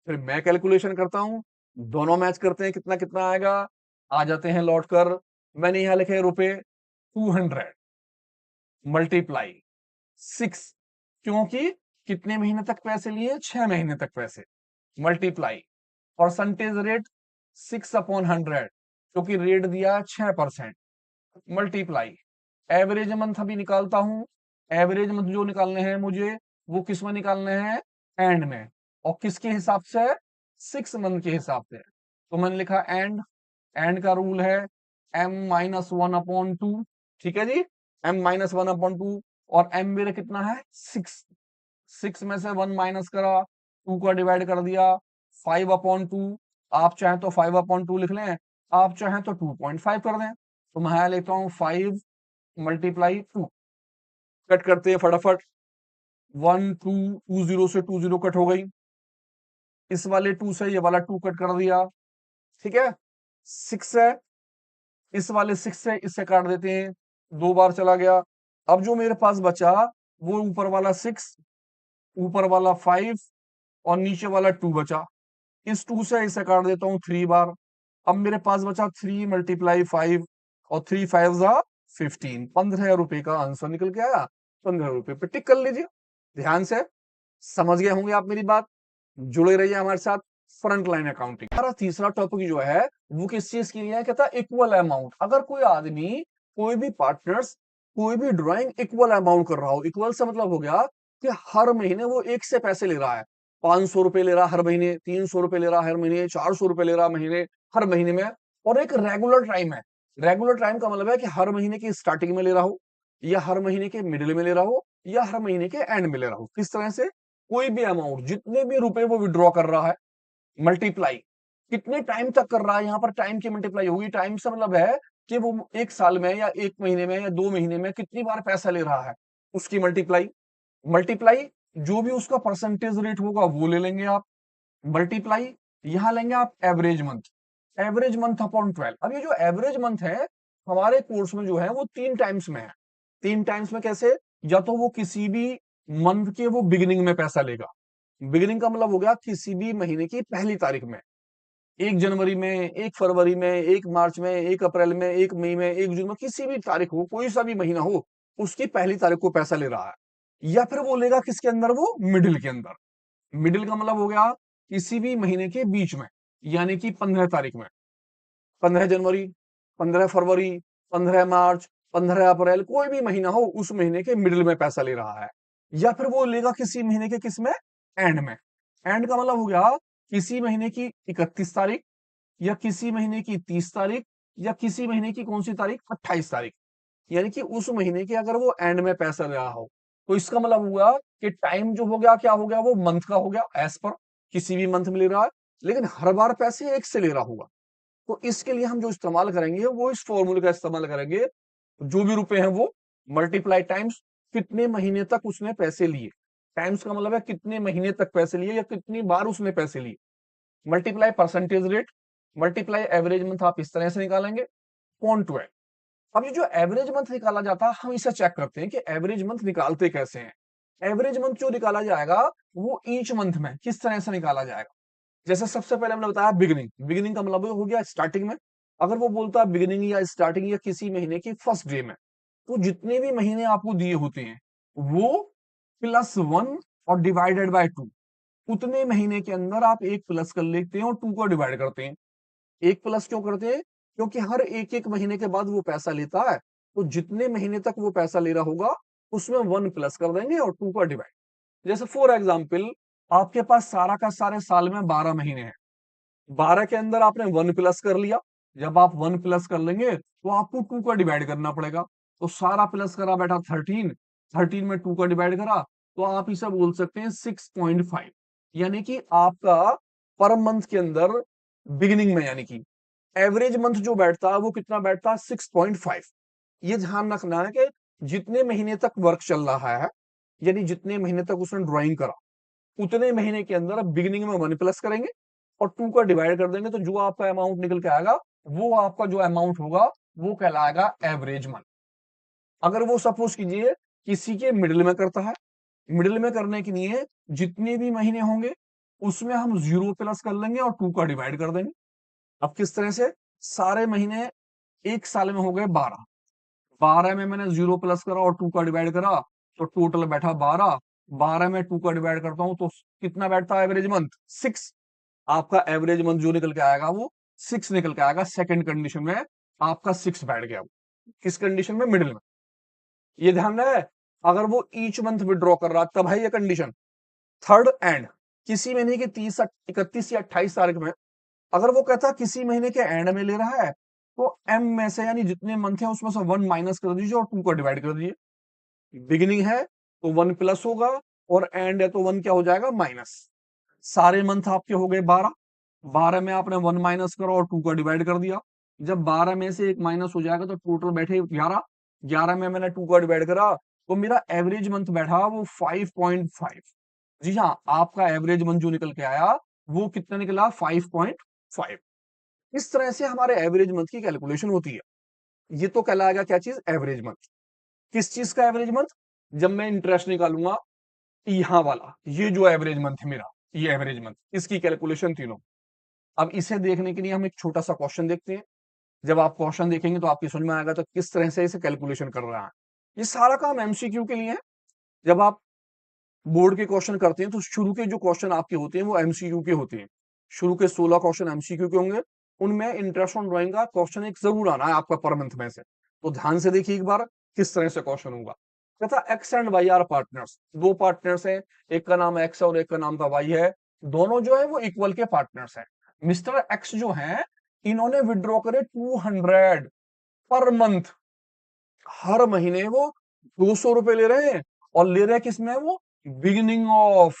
फिर मैं कैलकुलेशन करता हूं, दोनों मैच करते हैं कितना कितना आएगा। आ जाते हैं लौट कर। मैंने यहां लिखे रुपए 200 मल्टीप्लाई 6, क्योंकि कितने महीने तक पैसे लिए? 6 महीने तक पैसे। मल्टीप्लाई परसेंटेज रेट 6/100, क्योंकि रेट दिया 6%। मल्टीप्लाई एवरेज मंथ अभी निकालता हूं। एवरेज मंथ जो निकालने हैं मुझे, वो किस में निकालने हैं? एंड में। और किसके हिसाब से? 6 मंथ के हिसाब से। तो मैंने लिखा एंड। एंड का रूल है m-1/2। ठीक है जी, m-1/2। और m मेरे कितना है? 6। 6 में से 1 माइनस करा, 2 का डिवाइड कर दिया, 5/2। आप चाहें तो 5/2 लिख लें, आप चाहें तो 2.5 कर दें। तो मैं यहाँ लेता हूं 5 मल्टीप्लाई 2। कट करते हैं फटाफट। 1 2 2 0 से 2 0 कट हो गई। इस वाले 2 से ये वाला 2 कट कर दिया। ठीक है, 6 है, इस वाले 6 से इससे काट देते हैं, 2 बार चला गया। अब जो मेरे पास बचा वो ऊपर वाला 6, ऊपर वाला 5 और नीचे वाला 2 बचा। इस 2 से इसे काट देता हूं 3 बार। अब मेरे पास बचा 3 मल्टीप्लाई 5 और 3 5 जा 15। 15 रुपए का आंसर निकल के आया। 15 रुपए पे टिक कर लीजिए। ध्यान से समझ गए होंगे आप मेरी बात। जुड़े रहिए हमारे साथ। फ्रंट लाइन अकाउंटिंग हमारा तीसरा टॉपिक जो है वो किस चीज के लिए है? कहता है इक्वल अमाउंट। अगर कोई आदमी, कोई भी पार्टनर्स, कोई भी ड्राइंग इक्वल अमाउंट कर रहा हो, इक्वल से मतलब हो गया कि हर महीने वो एक से पैसे ले रहा है। 500 रुपए ले रहा हर महीने, 300 रुपए ले रहा हर महीने, 400 रुपए ले रहा महीने, हर महीने में। और एक रेगुलर टाइम है। रेगुलर टाइम का मतलब है कि हर महीने की स्टार्टिंग में ले रहा हो, या हर महीने के मिडिल में ले रहा हो, या हर महीने के एंड में ले रहा हो। किस तरह से? कोई भी अमाउंट, जितने भी रुपए वो विड्रॉ कर रहा है, मल्टीप्लाई कितने टाइम तक कर रहा है। यहां पर टाइम की मल्टीप्लाई होगी। टाइम से मतलब है कि वो एक साल में या एक महीने में या 2 महीने में कितनी बार पैसा ले रहा है, उसकी मल्टीप्लाई। मल्टीप्लाई जो भी उसका परसेंटेज रेट होगा वो ले लेंगे आप। मल्टीप्लाई यहां लेंगे आप average month. Average month upon 12। अब ये जो एवरेज मंथ है हमारे कोर्स में जो है वो 3 टाइम्स में है। 3 टाइम्स में कैसे? या तो वो किसी भी मंथ के वो बिगिनिंग में पैसा लेगा। बिगिनिंग का मतलब हो गया किसी भी महीने की पहली तारीख में। 1 जनवरी में, 1 फरवरी में, 1 मार्च में, 1 अप्रैल में, 1 मई में, 1 जून में, किसी भी तारीख हो, कोई सा भी महीना हो, उसकी पहली तारीख को पैसा ले रहा है। या फिर वो लेगा किसके अंदर? वो मिडिल के अंदर। मिडिल का मतलब हो गया किसी भी महीने के बीच में, यानी कि 15 तारीख में। 15 जनवरी, 15 फरवरी, 15 मार्च, 15 अप्रैल, कोई भी महीना हो उस महीने के मिडिल में पैसा ले रहा है। या फिर वो लेगा किसी महीने के किस में? एंड में। एंड का मतलब हो गया किसी महीने की 31 तारीख, या किसी महीने की 30 तारीख, या किसी महीने की कौन सी तारीख? 28 तारीख। यानी कि उस महीने के अगर वो एंड में पैसा ले रहा हो, तो इसका मतलब हुआ कि टाइम जो हो गया क्या हो गया? वो मंथ का हो गया। एज पर किसी भी मंथ में ले रहा है, लेकिन हर बार पैसे एक से ले रहा होगा। तो इसके लिए हम जो इस्तेमाल करेंगे वो इस फॉर्मूले का इस्तेमाल करेंगे। जो भी रुपए हैं वो मल्टीप्लाई टाइम्स कितने महीने तक उसने पैसे लिए। टाइम्स का मतलब है कितने महीने तक पैसे लिए या कितनी बार उसने पैसे लिए। Multiply percentage rate, multiply average month, आप इस तरह से निकालेंगे। 0.12। अब ये जो एवरेज मंथ निकाला जाता है, हम इसे चेक करते हैं कि एवरेज मंथ निकालते कैसे हैं। एवरेज मंथ जो निकाला जाएगा वो ईच मंथ में किस तरह से निकाला जाएगा। जैसे सबसे पहले हमने बताया बिगिनिंग, बिगिनिंग का मतलब हो गया स्टार्टिंग में। अगर वो बोलता है बिगिनिंग या स्टार्टिंग या किसी महीने की फर्स्ट डे में, तो जितने भी महीने आपको दिए होते हैं वो +1 और डिवाइडेड बाय 2, उतने महीने के अंदर आप एक प्लस कर लेते हैं और 2 को डिवाइड करते हैं। एक प्लस क्यों करते हैं? क्योंकि हर एक एक महीने के बाद वो पैसा लेता है, तो जितने महीने तक वो पैसा ले रहा होगा उसमें 1 प्लस कर देंगे और 2 का डिवाइड। जैसे फॉर एग्जाम्पल, आपके पास सारा का सारे साल में 12 महीने हैं, 12 के अंदर आपने 1 प्लस कर लिया। जब आप 1 प्लस कर लेंगे तो आपको 2 का डिवाइड करना पड़ेगा। तो सारा प्लस करा बैठा 13, 13 में 2 का डिवाइड करा, तो आप इसे बोल सकते हैं 6.5। यानी कि आपका पर मंथ के अंदर बिगिनिंग में, यानी कि एवरेज मंथ जो बैठता है वो कितना बैठता है? 6.5। ये ध्यान रखना है कि जितने महीने तक वर्क चल रहा है, यानी जितने महीने तक उसने ड्राइंग करा, उतने महीने के अंदर अब बिगिनिंग में 1 प्लस करेंगे और 2 का डिवाइड कर देंगे, तो जो आपका अमाउंट निकल के आएगा वो आपका जो अमाउंट होगा वो कहलाएगा एवरेज मंथ। अगर वो सपोज कीजिए किसी के मिडिल में करता है, मिडिल में करने के लिए जितने भी महीने होंगे उसमें हम 0 प्लस कर लेंगे और 2 का डिवाइड कर देंगे। अब किस तरह से? सारे महीने एक साल में हो गए 12, 12 में मैंने 0 प्लस करा और 2 का डिवाइड करा, तो टोटल बैठा 12। 12 में 2 का डिवाइड करता हूं तो कितना बैठता है एवरेज मंथ? 6। आपका एवरेज मंथ जो निकल के आएगा वो 6 निकल के आएगा। सेकंड कंडीशन में आपका 6 बैठ गया। किस कंडीशन में? मिडिल में। ये ध्यान रहे, अगर वो ईच मंथ विड्रॉ कर रहा तब है ये कंडीशन। थर्ड एंड, किसी महीने की 30, 31 या 28 तारीख में, अगर वो कहता किसी महीने के एंड में ले रहा है, तो एम में से यानी जितने मंथ है उसमें से 1 माइनस कर दीजिए और 2 को डिवाइड कर दीजिए। बिगिनिंग है तो 1 प्लस होगा और एंड है तो 1 क्या हो जाएगा? माइनस। सारे मंथ आपके हो गए 12, 12 में आपने 1 माइनस करा और 2 का डिवाइड कर दिया। जब 12 में से एक माइनस हो जाएगा तो टोटल बैठे 11, 11 में मैंने 2 का डिवाइड करा, तो मेरा एवरेज मंथ बैठा वो 5.5। जी हाँ, आपका एवरेज मंथ जो निकल के आया वो कितना निकला? 5.5। इस तरह से हमारे एवरेज मंथ की कैलकुलेशन होती है। ये तो कहलाएगा क्या चीज? Average month. किस चीज का एवरेज मंथ? जब मैं इंटरेस्ट निकालूंगा, यहां वाला, ये जो एवरेज मंथ है मेरा, ये एवरेज मंथ, इसकी कैलकुलेशन तीनों। अब इसे देखने के लिए हम एक छोटा सा क्वेश्चन देखते हैं। जब आप क्वेश्चन देखेंगे तो आपकी समझ में आएगा तो किस तरह से इसे कैलकुलेशन कर रहा है। ये सारा काम एमसीक्यू के लिए है। जब आप बोर्ड के क्वेश्चन करते हैं तो शुरू के जो क्वेश्चन आपके होते हैं वो एमसीक्यू के होते हैं। शुरू के 16 क्वेश्चन एमसीक्यू के होंगे। उनमें इंटरेस्ट ऑन ड्राइंग का क्वेश्चन एक जरूर आना है आपका पर मंथ में से। तो ध्यान से देखिए एक बार किस तरह से क्वेश्चन होगा। तथा X and Y are partners, दो पार्टनर्स हैं, एक का नाम एक्स है और एक का नाम का वाई है। दोनों जो है वो इक्वल के पार्टनर्स हैं। मिस्टर एक्स जो है, इन्होंने विड्रॉ करे 200 पर मंथ। हर महीने वो 200 रुपए ले रहे हैं और ले रहे हैं किसमें? वो बिगिनिंग ऑफ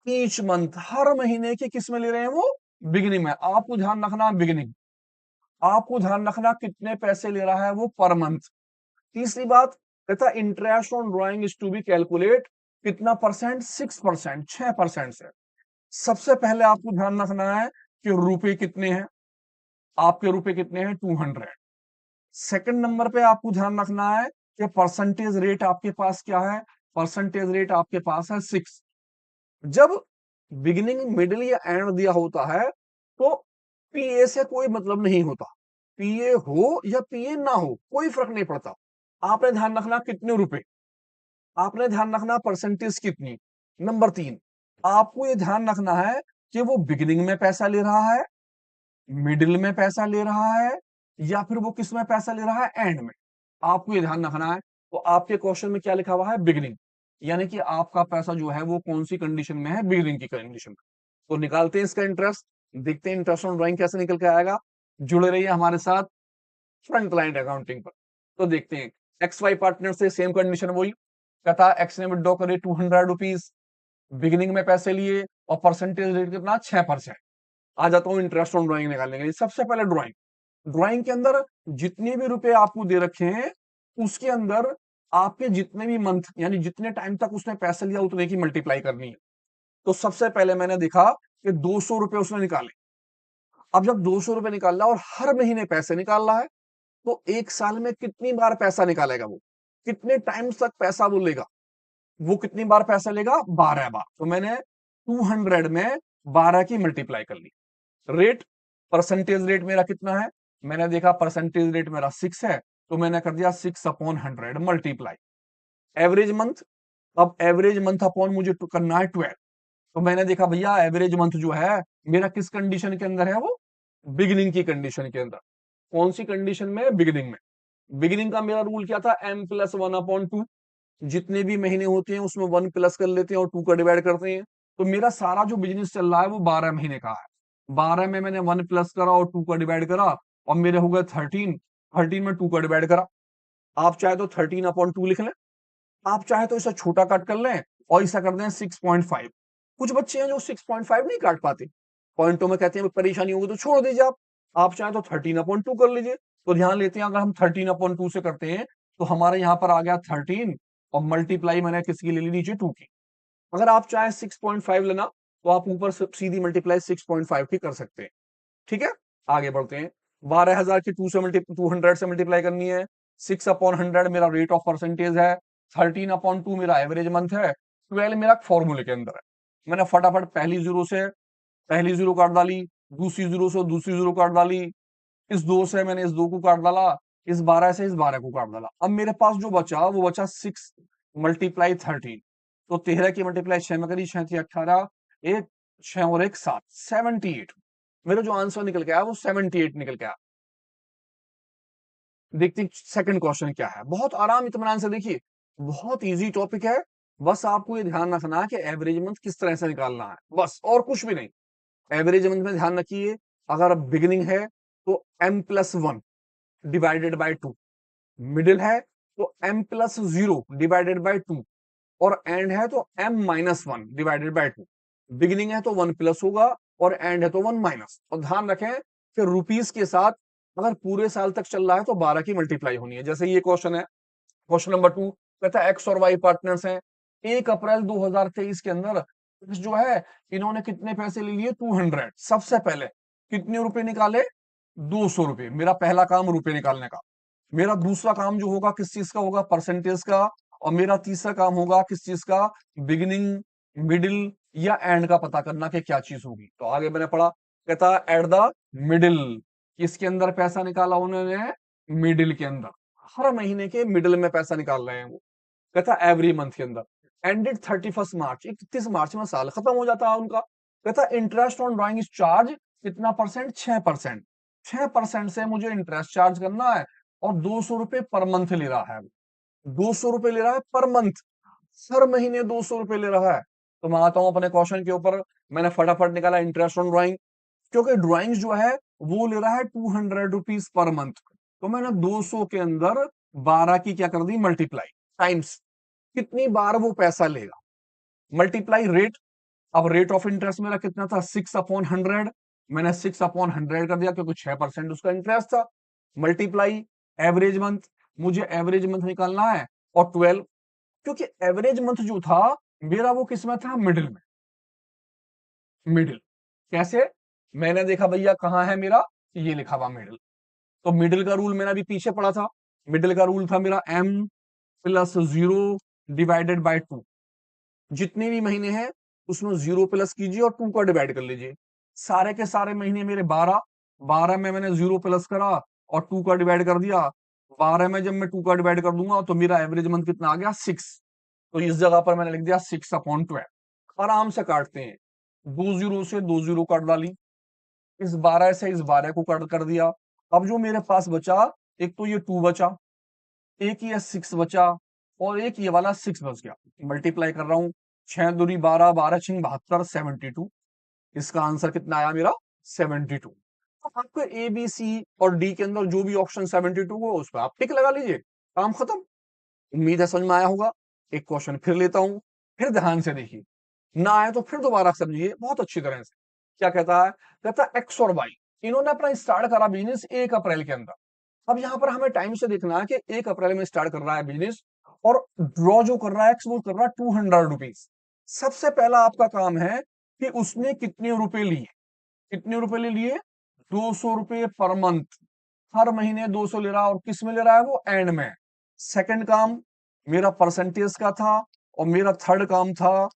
ईच मंथ, हर महीने के किस में ले रहे हैं? वो बिगिनिंग में। आपको ध्यान रखना बिगिनिंग, आपको ध्यान रखना कितने पैसे ले रहा है वो पर मंथ। तीसरी बात कहता interest on drawing is to be calculate कितना परसेंट? 6%, 6% से। सबसे पहले आपको ध्यान रखना है कि रुपए कितने हैं। आपके रुपए कितने हैं? 200। सेकंड नंबर पे आपको ध्यान रखना है कि परसेंटेज रेट आपके पास क्या है? परसेंटेज रेट आपके पास है 6। जब बिगिनिंग, मिडिल या एंड दिया होता है तो पीए से कोई मतलब नहीं होता। पीए हो या पीए ना हो कोई फर्क नहीं पड़ता। आपने ध्यान रखना कितने रुपए, आपने ध्यान रखना परसेंटेज कितनी। नंबर 3, आपको ये ध्यान रखना है कि वो बिगिनिंग में पैसा ले रहा है, मिडिल में पैसा ले रहा है, या फिर वो किस में पैसा ले रहा है? एंड में। आपको ये ध्यान रखना है। तो आपके क्वेश्चन में क्या लिखा हुआ है? बिगिनिंग। यानी कि आपका पैसा जो है वो कौन सी कंडीशन में है? बिगिनिंग की कंडीशन में। तो निकालते हैं इसका इंटरेस्ट, देखते हैं इंटरेस्ट ऑन ड्राइंग कैसे निकल के आएगा। जुड़े रहिए हमारे साथ फ्रंट लाइन अकाउंटिंग पर। तो देखते हैं, एक्स वाई पार्टनर से सेम कंडीशन वही, कहता एक्स ने विड्रॉ करे 200 रुपीज, बिगिनिंग में पैसे लिए और परसेंटेज रेट कितना? 6%। आ जाता हूं इंटरेस्ट ऑन ड्राइंग निकालने के लिए। सबसे पहले ड्राइंग, ड्राइंग के अंदर जितने भी रुपए आपको दे रखे हैं उसके अंदर आपके जितने भी मंथ यानी जितने टाइम तक उसने पैसे लिया उतने की मल्टीप्लाई करनी है। तो सबसे पहले मैंने देखा कि 200 रुपए उसने निकाले। अब जब 200 रुपए निकाल रहा है और हर महीने पैसे निकाल रहा है, तो एक साल में कितनी बार पैसा निकालेगा वो, कितने टाइम्स तक पैसा वो लेगा, वो कितनी बार पैसा लेगा, 12 बार। तो मैंने 200 में 12 की मल्टीप्लाई कर ली। रेट, परसेंटेज रेट मेरा कितना है, मैंने देखा परसेंटेज रेट मेरा 6 है, तो मैंने कर दिया 6/100 मल्टीप्लाई। एवरेज मंथ, अब एवरेज मंथ अपॉन मुझे करना है 12। तो मैंने देखा भैया एवरेज मंथ जो है मेरा किस कंडीशन के अंदर है, वो बिगिनिंग की कंडीशन के अंदर। कौन सी कंडीशन में, बिगिनिंग में। बिगिनिंग का मेरा रूल क्या था, m+1/2। जितने भी महीने होते हैं उसमें 1 प्लस कर लेते हैं और 2 का डिवाइड करते हैं। तो मेरा सारा जो बिजनेस चल रहा है वो 12 महीने का है। 12 में मैंने 1 प्लस करा और 2 का डिवाइड करा और मेरे हो गए 13। 13 में 2 का डिवाइड करा। आप चाहे तो 13/2 लिख लें, आप चाहे तो इसे छोटा काट कर लें और ऐसा कर दें 6.5। कुछ बच्चे हैं जो 6.5 नहीं काट पाते, पॉइंटों में कहते हैं परेशानी होगी तो छोड़ दीजिए आप चाहे तो 13/2 कर लीजिए। तो ध्यान लेते हैं, अगर हम 13/2 से करते हैं तो हमारे यहां पर आ गया 13 और मल्टीप्लाई मैंने किसकी ले ली, नीचे 2 की। अगर आप चाहे 6.5 लेना तो आप ऊपर से सीधी मल्टीप्लाई 6.5 की कर सकते हैं। ठीक है, आगे बढ़ते हैं। 12,000 की 200 से मल्टीप्लाई करनी है। 6/100 मेरा रेट ऑफ परसेंटेज है। 13/2 मेरा एवरेज मंथ है। 12 मेरा फॉर्मूले के अंदर है। मैंने फटाफट पहली जीरो से पहली जीरो काट डाली, दूसरी जीरो से दूसरी जीरो काट डाली, इस 2 से मैंने इस 2 को काट डाला, इस 12 से इस 12 को काट डाला। अब मेरे पास जो बचा वो बचा 6 × 13। तो 13 की मल्टीप्लाई 6 में करी, 6×3 = 18, एक 6 और एक 7, 78। मेरा जो आंसर निकल के आया वो 78 निकल के आया। देखते सेकंड क्वेश्चन क्या है, बहुत आराम इत्मीनान से देखिए, बहुत इजी टॉपिक है। बस आपको ये ध्यान रखना है कि एवरेज मंथ किस तरह से निकालना है, बस और कुछ भी नहीं। एवरेज मंथ में ध्यान रखिए, अगर बिगिनिंग है तो m+1 डिवाइडेड बाय 2, मिडिल है तो m+0 डिवाइडेड बाय 2 और एंड है तो m-1 डिवाइडेड बाय 2। बिगिनिंग है तो 1 प्लस होगा और एंड है तो 1 माइनस। और ध्यान रखें कि रुपीस के साथ अगर पूरे साल तक चल रहा है तो 12 की मल्टीप्लाई होनी है। जैसे ये क्वेश्चन है, क्वेश्चन नंबर 2 कहता है एक्स और वाई पार्टनर्स हैं। 1 अप्रैल 2023 के अंदर जो है इन्होंने कितने पैसे ले लिए, 200। सबसे पहले कितने रुपए निकाले, 200 रुपए। मेरा पहला काम रुपए निकालने का। मेरा दूसरा काम जो होगा किस चीज का होगा, परसेंटेज का। और मेरा तीसरा काम होगा किस चीज का, बिगिनिंग, मिडिल या एंड का पता करना कि क्या चीज होगी। तो आगे मैंने पढ़ा, कहता एट द मिडिल, किसके अंदर पैसा निकाला उन्होंने, मिडिल के अंदर। हर महीने के मिडिल में पैसा निकाल रहे हैं वो। कहता एवरी मंथ के अंदर। एंडेड 31 मार्च, 31 मार्च में साल खत्म हो जाता है उनका। कहता interest on drawing is charge कितना परसेंट, 6%। 6% से मुझे इंटरेस्ट चार्ज करना है और 200 रुपए पर मंथ ले रहा है। 200 रुपए ले रहा है पर मंथ, हर महीने 200 रुपए ले रहा है। तो मैं आता हूं अपने क्वेश्चन के ऊपर। मैंने फटाफट निकाला इंटरेस्ट ऑन ड्राइंग, क्योंकि ड्राइंग जो है वो ले रहा है 200 रुपीज पर मंथ। तो मैंने 200 के अंदर 12 की क्या कर दी, मल्टीप्लाई, टाइम्स कितनी बार वो पैसा लेगा, मल्टीप्लाई रेट। अब रेट ऑफ इंटरेस्ट मेरा कितना था, 6/100। मैंने 6/100 कर दिया क्योंकि 6% उसका इंटरेस्ट था। मल्टीप्लाई एवरेज मंथ, मुझे एवरेज मंथ निकालना है और 12, क्योंकि एवरेज मंथ जो था मेरा वो किसमें था, मिडिल में। मिडिल कैसे, मैंने देखा भैया कहां है मेरा, ये लिखा हुआ मिडिल। तो मिडिल का रूल मैंने अभी पीछे पढ़ा था। मिडिल का रूल था मेरा m+0 डिवाइडेड बाय 2। जितने भी महीने हैं उसमें 0 प्लस कीजिए और 2 का डिवाइड कर लीजिए। सारे के सारे महीने मेरे 12, 12 में मैंने 0 प्लस करा और 2 का डिवाइड कर दिया। 12 में जब मैं 2 का डिवाइड कर दूंगा तो मेरा एवरेज मंथ कितना आ गया, 6। तो इस जगह पर मैंने लिख दिया 6/12। आराम से काटते हैं, 2 जीरो से 2 जीरो काट डाली, इस 12 से इस 12 को कट कर दिया। अब जो मेरे पास बचा, एक तो ये 2 बचा, एक ये 6 बचा और एक ये वाला 6 बच गया। मल्टीप्लाई कर रहा हूं, 6 दूनी 12, 12 6 72, 72। इसका आंसर कितना आया मेरा, 72। तो आपको ए बी सी और डी के अंदर जो भी ऑप्शन 72 हो उस पर आप टिक लगा लीजिए, काम खत्म। उम्मीद है समझ में आया होगा। एक क्वेश्चन फिर लेता हूं, फिर ध्यान से देखिए, ना आए तो फिर दोबारा समझिए बहुत अच्छी तरह से। क्या कहता है, कहता एक्स और वाई इन्होंने अपना स्टार्ट करा बिजनेस 1 अप्रैल के अंदर। अब यहां पर हमें टाइम से देखना है कि 1 अप्रैल में स्टार्ट कर रहा है बिजनेस और ड्रॉ जो कर रहा है एक्स वो कर रहा है 200 रुपीज। सबसे पहला आपका काम है कि उसने कितने रुपए लिए, कितने रुपए ले लिए, 200 रुपए पर मंथ, हर महीने 200 ले रहा है, और किस में ले रहा है वो? एंड में। सेकंड काम मेरा परसेंटेज का था, और मेरा थर्ड काम था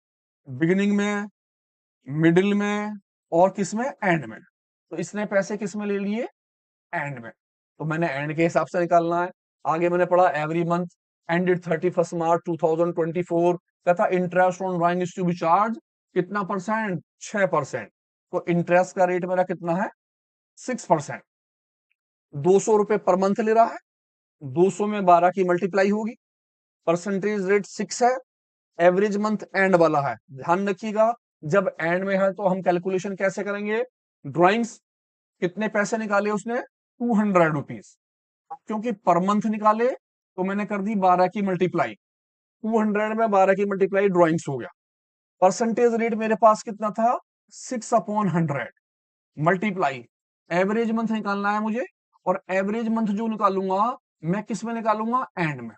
बिगिनिंग में, मिडिल में, और किस में? एंड में। तो इसने पैसे किस में ले लिए? एंड में। तो मैंने एंड के हिसाब से निकालना है। आगे मैंने पढ़ा एवरी मंथ एंडेड 31 मार्च 2024 का था interest on drawing is to be charge कितना परसेंट? 6%। तो इंटरेस्ट का रेट मेरा कितना है? 6%। 200 रुपए पर मंथ ले रहा है, 200 में 12 की मल्टीप्लाई होगी, परसेंटेज रेट 6 है, एवरेज मंथ एंड वाला है। ध्यान रखिएगा, जब एंड में है तो हम कैलकुलेशन कैसे करेंगे? ड्राइंग्स कितने पैसे निकाले उसने? 200 रुपीज। क्योंकि पर मंथ निकाले तो मैंने कर दी 12 की मल्टीप्लाई, 200 में 12 की मल्टीप्लाई ड्राइंग्स हो गया। परसेंटेज रेट मेरे पास कितना था? 6/100 मल्टीप्लाई, एवरेज मंथ निकालना है मुझे, और एवरेज मंथ जो निकालूंगा मैं किस में निकालूंगा? एंड में।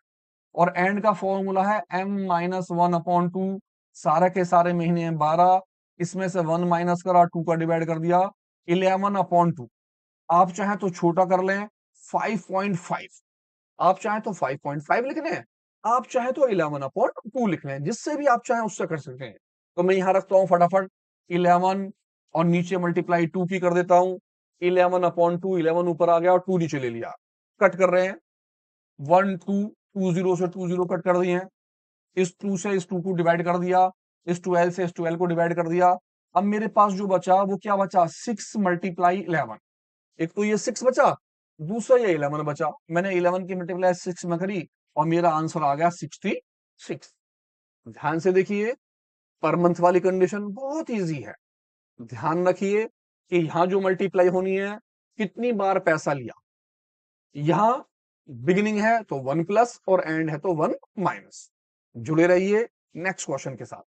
और एंड का फॉर्मूला है m-1/2। सारे के सारे महीने हैं 12, इसमें से 1 माइनस करा, 2 का डिवाइड कर दिया, 11/2। आप चाहे तो छोटा कर लें 5.5, आप चाहे तो 5.5 लिख लें, आप चाहे तो 11/2 लिख लें, जिससे भी आप चाहें उससे कर सकते हैं। तो मैं यहां रखता हूं फटाफट 11, और नीचे मल्टीप्लाई 2 की कर देता हूं। 11/2, 11 ऊपर आ गया और 2 नीचे ले लिया। कट कर रहे हैं, 1 2, 2 0 से 2 0 कट कर दिए हैं। इस 2 से इस 2 को डिवाइड कर दिया, इस 12 से इस 12 को डिवाइड कर दिया। अब मेरे पास जो बचा वो क्या बचा? 6 मल्टीप्लाई 11। एक तो ये 6 बचा, दूसरा ये 11 बचा। मैंने 11 की मल्टीप्लाई 6 में करी और मेरा आंसर आ गया 66। ध्यान से देखिए, पर मंथ वाली कंडीशन बहुत इजी है। ध्यान रखिए कि यहां जो मल्टीप्लाई होनी है, कितनी बार पैसा लिया। यहां बिगिनिंग है तो 1 प्लस, और एंड है तो 1 माइनस। जुड़े रहिए नेक्स्ट क्वेश्चन के साथ।